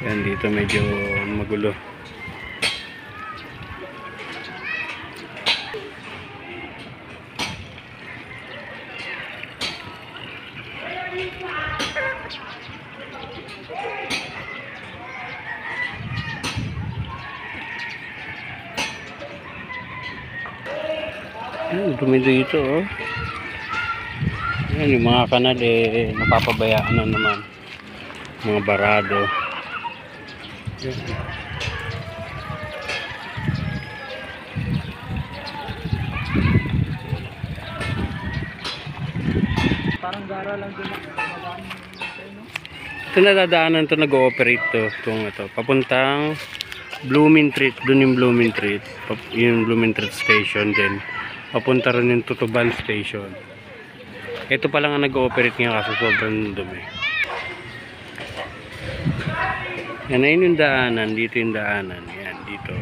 Yan, dito medyo magulo. Yan, dumi dito oh. Yan, yung mga kanal napapabayaan na naman. Mga barado. Yan. Parang gara lang din. Ito nadadaanan to, nag-ooperate to. Ito, papuntang Blooming Treat. Doon yung Blooming Treat. Yung Blooming Treat Station din. Papunta rin yung Tutuban Station. Ito pa lang ang nag-ooperate nga kasi sobrang dumi. Yan na yung daanan. Dito yung daanan. Yan, dito.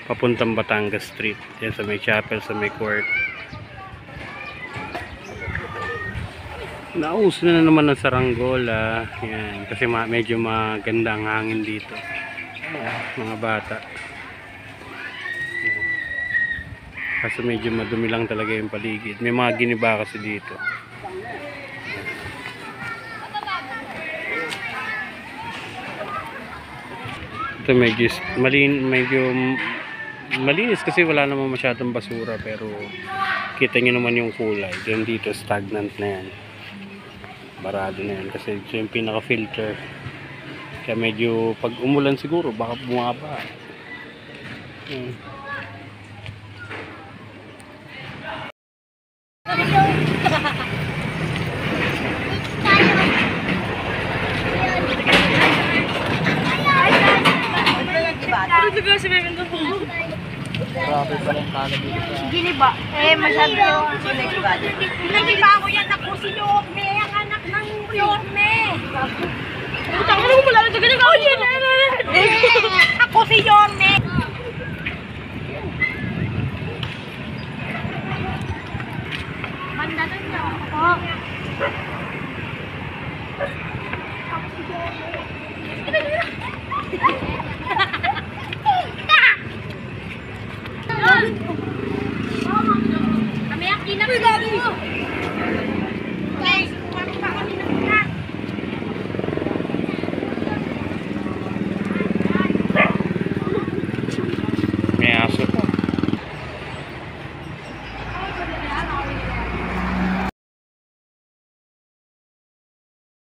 Papuntang Batangas Street. Yan sa may chapel, sa may court. Naus na naman ng saranggola. Yan, kasi medyo maganda ang hangin dito. Mga bata. Yan. Kasi medyo madumi lang talaga yung paligid. May mga giniba kasi dito. Ito medyo malinis kasi wala naman masyadong basura, pero kita nyo naman yung kulay. Diyan dito stagnant na yan. Barado na yan kasi ito yung pinaka filter. Kaya medyo pag umulan siguro baka bumaba. Grabe pa lang kagad dito sa... Giniba. Masyado yung giniba. Giniba ako yan. Ako si Yorme. Ang anak ng Yorme. Ako si Yorme.